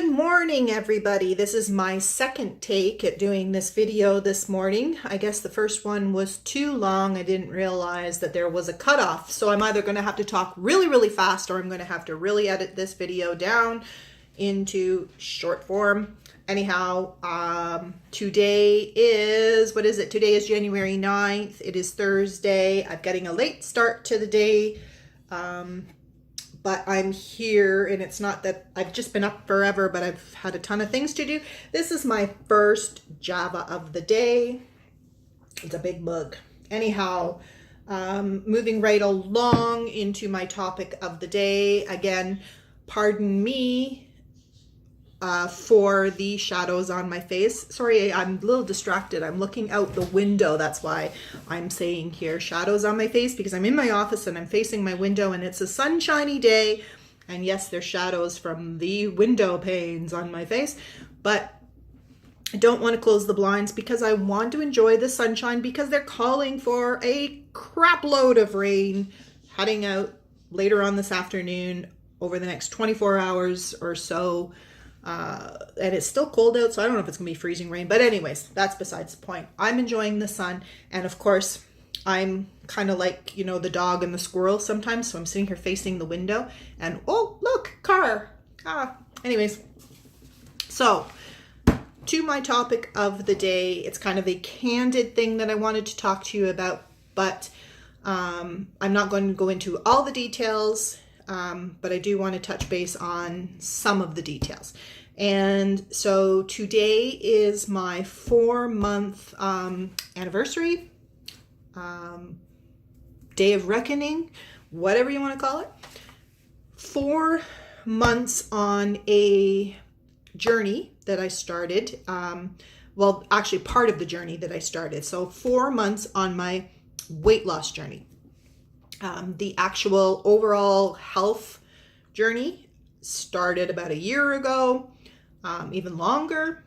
Good morning, everybody. This is my second take at doing this video this morning. I guess the first one was too long. I didn't realize that there was a cutoff. So I'm either going to have to talk really fast or I'm going to have to really edit this video down into short form. Anyhow, today is, what is it? Today is January 9th. It is Thursday. I'm getting a late start to the day. But I'm here, and it's not that I've just been up forever, but I've had a ton of things to do. This is my first Java of the day. It's a big bug. Anyhow, moving right along into my topic of the day. Again, pardon me for the shadows on my face. Sorry, I'm a little distracted. I'm looking out the window. That's why I'm saying here shadows on my face, because I'm in my office and I'm facing my window and it's a sunshiny day. And yes, there's shadows from the window panes on my face, but I don't want to close the blinds because I want to enjoy the sunshine, because they're calling for a crap load of rain heading out later on this afternoon over the next 24 hours or so. And it's still cold out, so I don't know if it's gonna be freezing rain, but anyways, that's besides the point. I'm enjoying the sun, and of course I'm kind of like, you know, the dog and the squirrel sometimes, so I'm sitting here facing the window and oh look, car. Anyways, so to my topic of the day. It's kind of a candid thing that I wanted to talk to you about, but I'm not going to go into all the details. But I do want to touch base on some of the details. And so today is my 4-month anniversary, day of reckoning, whatever you want to call it. 4 months on a journey that I started. Well, actually part of the journey that I started. So 4 months on my weight loss journey. The actual overall health journey started about a year ago, even longer,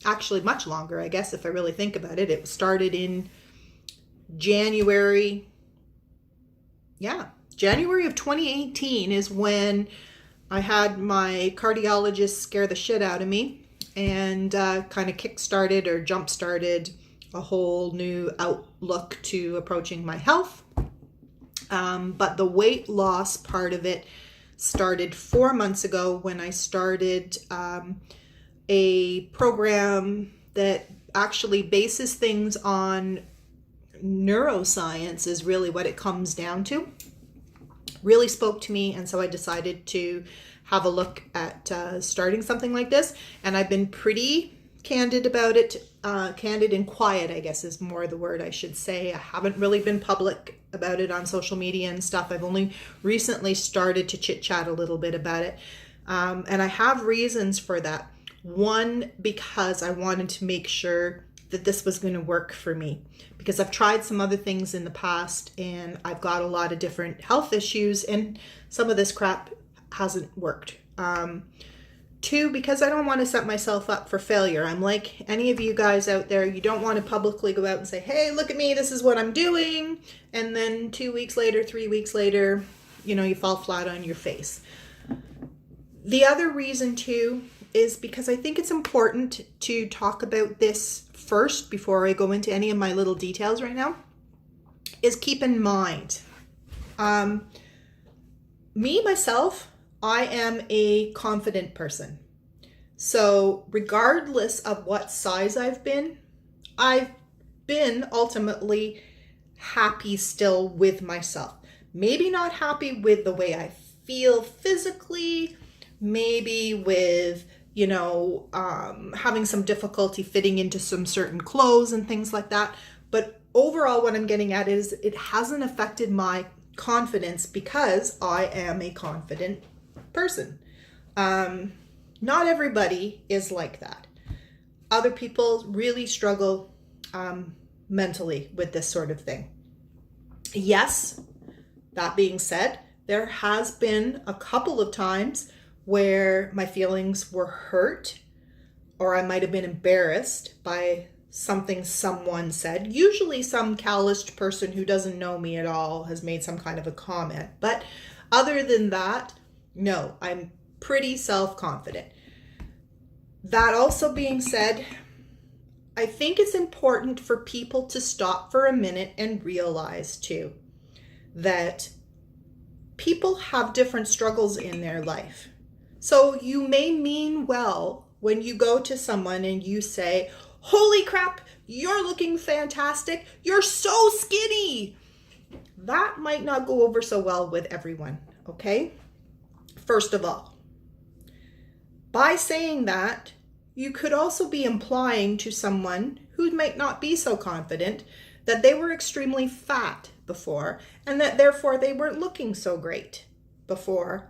actually much longer, I guess, if I really think about it. It started in January. Yeah, January of 2018 is when I had my cardiologist scare the shit out of me and kind of kick-started or jump-started a whole new outlook to approaching my health. But the weight loss part of it started 4 months ago when I started a program that actually bases things on neuroscience, is really what it comes down to. Really spoke to me, and so I decided to have a look at starting something like this. And I've been pretty candid about it. Candid and quiet, I guess, is more the word I should say. I haven't really been public about it on social media and stuff. I've only recently started to chit chat a little bit about it. And I have reasons for that. One, because I wanted to make sure that this was going to work for me, because I've tried some other things in the past and I've got a lot of different health issues and some of this crap hasn't worked. 2, because I don't want to set myself up for failure. I'm like any of you guys out there. You don't want to publicly go out and say, hey, look at me, this is what I'm doing. And then 2 weeks later, 3 weeks later, you know, you fall flat on your face. The other reason too is because I think it's important to talk about this first before I go into any of my little details right now, is keep in mind, myself, I am a confident person. So regardless of what size I've been ultimately happy still with myself. Maybe not happy with the way I feel physically, maybe with, you know, having some difficulty fitting into some certain clothes and things like that. But overall, what I'm getting at is it hasn't affected my confidence because I am a confident person. Not everybody is like that. Other people really struggle mentally with this sort of thing. Yes, that being said, there has been a couple of times where my feelings were hurt, or I might have been embarrassed by something someone said. Usually some calloused person who doesn't know me at all has made some kind of a comment. But other than that, no, I'm pretty self-confident. That also being said, I think it's important for people to stop for a minute and realize too that people have different struggles in their life. So you may mean well when you go to someone and you say, "Holy crap, you're looking fantastic. You're so skinny." That might not go over so well with everyone, okay? First of all, by saying that, you could also be implying to someone who might not be so confident that they were extremely fat before and that therefore they weren't looking so great before.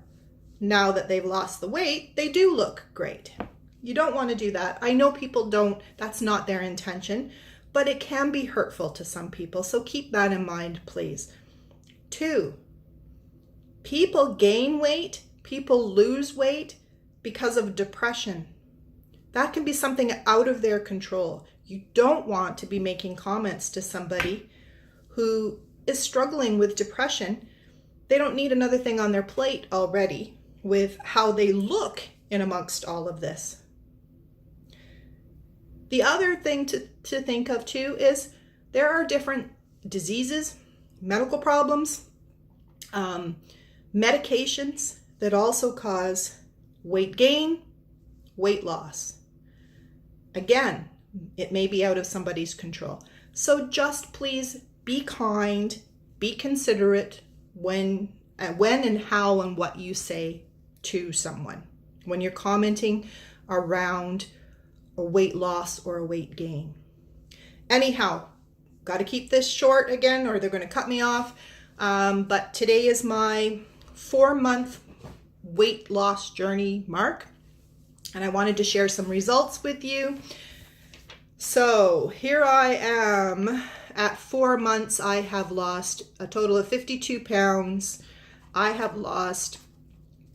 Now that they've lost the weight, they do look great. You don't want to do that. I know people don't, that's not their intention, but it can be hurtful to some people. So keep that in mind, please. 2, people gain weight, people lose weight because of depression. That can be something out of their control. You don't want to be making comments to somebody who is struggling with depression. They don't need another thing on their plate already with how they look in amongst all of this. The other thing to think of too is there are different diseases, medical problems, medications that also cause weight gain, weight loss. Again, it may be out of somebody's control. So just please be kind, be considerate when and how and what you say to someone when you're commenting around a weight loss or a weight gain. Anyhow, got to keep this short again or they're going to cut me off. But today is my 4-month weight loss journey mark. And I wanted to share some results with you. So here I am at 4 months. I have lost a total of 52 pounds. I have lost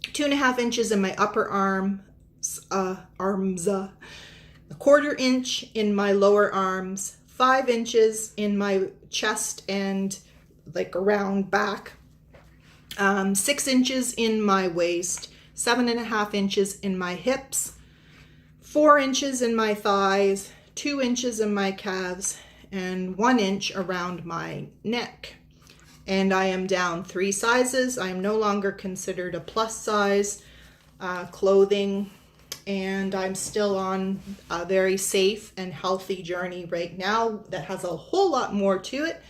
2.5 inches in my upper arms, a 1/4 inch in my lower arms, 5 inches in my chest and like around back, 6 inches in my waist, 7.5 inches in my hips, 4 inches in my thighs, 2 inches in my calves, and 1 inch around my neck. And I am down 3 sizes. I am no longer considered a plus size clothing, and I'm still on a very safe and healthy journey right now that has a whole lot more to it.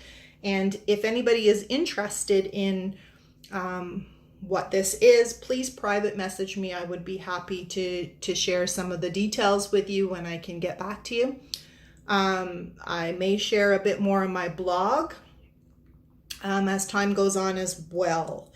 And if anybody is interested in what this is, please private message me. I would be happy to share some of the details with you when I can get back to you. I may share a bit more on my blog as time goes on as well.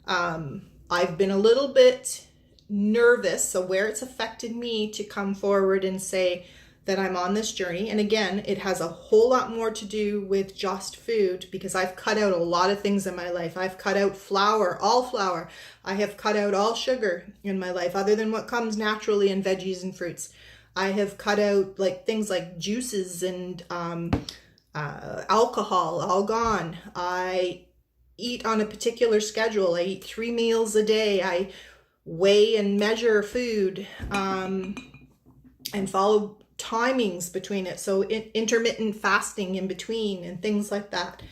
I've been a little bit nervous, so where it's affected me to come forward and say that I'm on this journey. And again, it has a whole lot more to do with just food because I've cut out a lot of things in my life. I've cut out flour, all flour. I have cut out all sugar in my life other than what comes naturally in veggies and fruits. I have cut out like things like juices and alcohol, all gone. I eat on a particular schedule. I eat 3 meals a day. I weigh and measure food and follow timings between it, so intermittent fasting in between and things like that.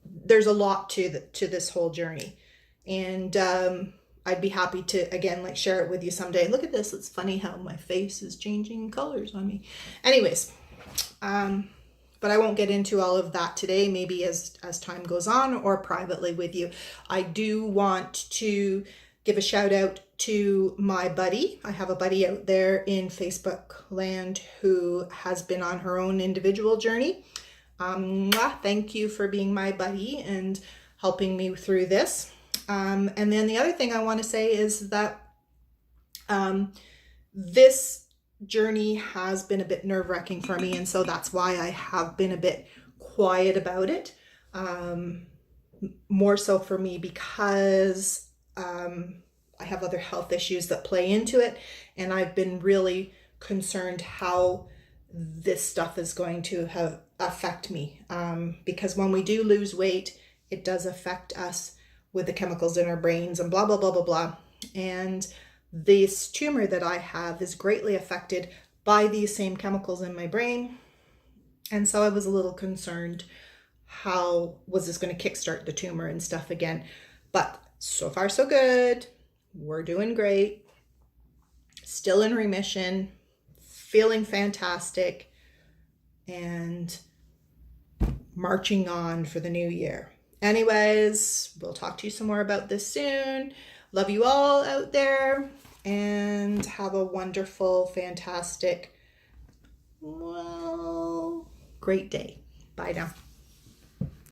There's a lot to this whole journey, and I'd be happy to again like share it with you someday. Look at this, it's funny how my face is changing colors on me. Anyways, but I won't get into all of that today, maybe as time goes on or privately with you. I do want to give a shout out to my buddy. I have a buddy out there in Facebook land who has been on her own individual journey. Thank you for being my buddy and helping me through this. And then the other thing I want to say is that this journey has been a bit nerve-wracking for me, and so that's why I have been a bit quiet about it. More so for me because I have other health issues that play into it, and I've been really concerned how this stuff is going to affect me, because when we do lose weight, it does affect us with the chemicals in our brains and blah, blah, blah, blah, blah. And this tumor that I have is greatly affected by these same chemicals in my brain. And so I was a little concerned, how was this going to kickstart the tumor and stuff again? But so far so good. We're doing great. Still in remission, feeling fantastic, and marching on for the new year. Anyways, we'll talk to you some more about this soon. Love you all out there, and have a wonderful, fantastic, well, great day. Bye now.